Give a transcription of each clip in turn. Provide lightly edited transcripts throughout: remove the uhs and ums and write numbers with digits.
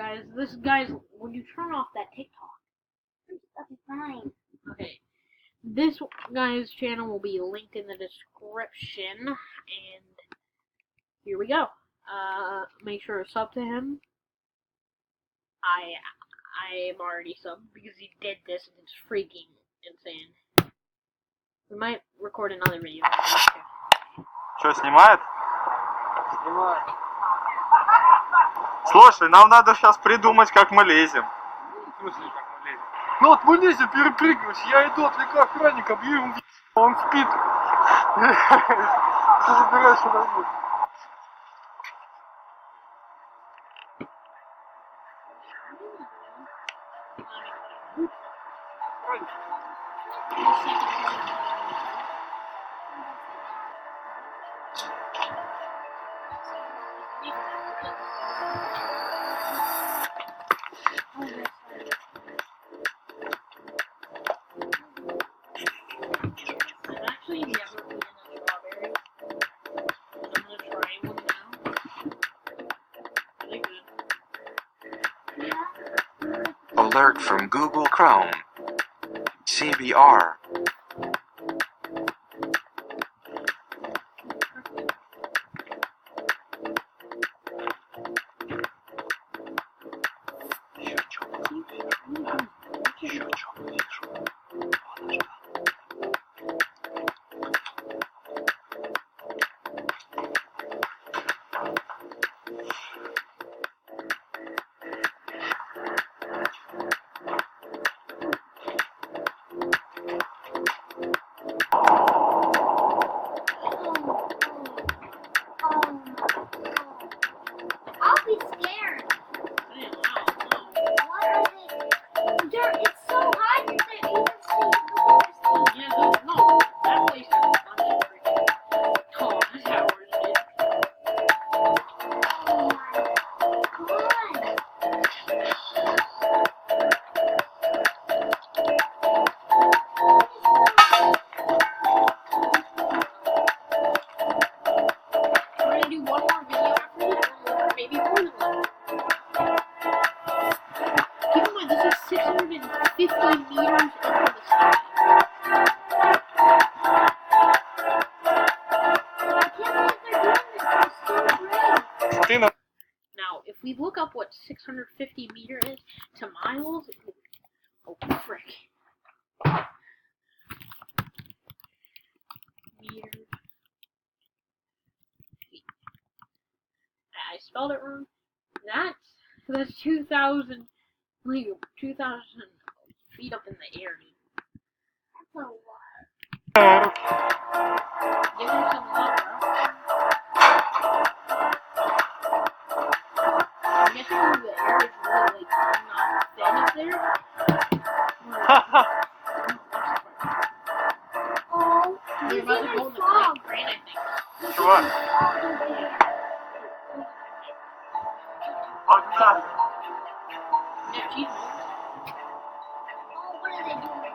guys. This guys, when you turn off that TikTok. Okay, fine. Okay. This guy's channel will be linked in the description, and here we go. Make sure to sub to him. I am already subbed because he did this and it's freaking insane. We might record another video. Что, снимает? Снимай. Слушай, нам надо сейчас придумать, как мы лезем. В смысле, как мы лезем? Ну вот мы лезем, перепрыгиваешь, я иду, отвлекаю охранника, бью ему, он спит. Ты забираешь его на. Alert from Google Chrome. CBR. I'll be scared. What are they? It's so high you can't even see the first thing. Yeah, no, that place is a bunch of freaking tall towers, dude. Oh my god. We're gonna do one more video after this, or maybe more than one. Keep in mind, this is 650 meters into the sky. I can't believe they're doing this. It's so great. Смотри на... Now, if we look up what 650 meter is to miles, oh frick. Meters. Feet. I spelled it wrong. That's 2,000, like 2,000 feet up in the air. That's a lot. Give him some love, bro. I'm guessing the air is really like not fed up there. Oh, We're there's about to go even in the fog. crane, I think. Чувак, Fog over here. погнали. Yeah, Jesus. Oh, what are they doing?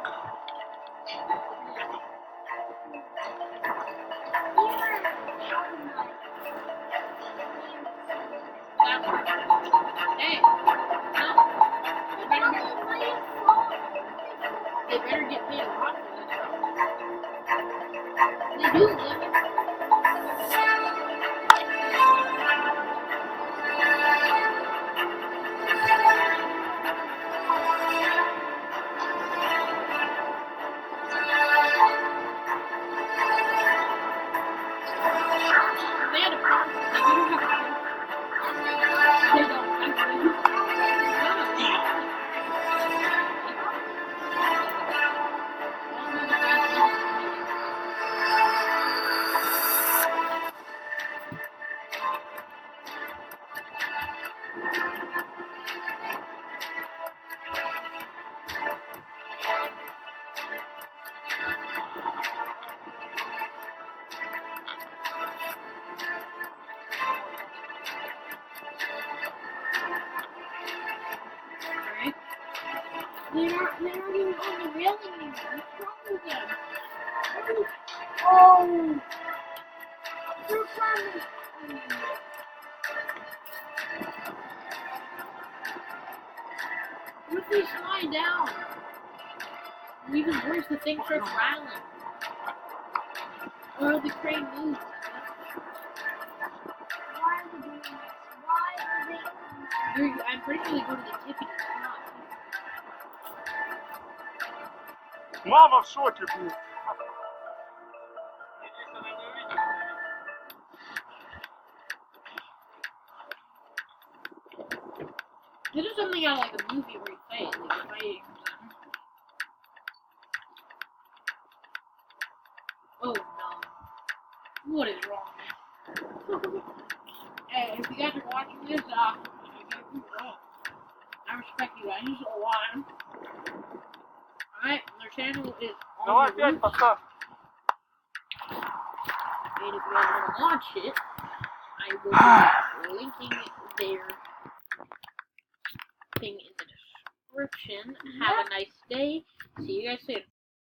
Hey, no. They better get paid a lot for this stuff. They do live in they had a problem. They don't have a problem. They don't. Alright. They're not even on the railing anymore. What's wrong with them? Oh, they're climbing. What if they slide down? Or even worse, the thing starts rattling. Or the crane moves. Why are they doing this? Why are they? I'm pretty sure they go to the tippity top. Мама в шоке, блин. This is something out of like a movie where you play it, like fighting or something. Oh no. What is wrong? Hey, if you guys are watching this, I respect you guys a lot. Alright, their channel is on Давай the опять roof. поставь. And if you guys want to watch it, I will be linking their thing in the description. Have a nice day. See you guys soon.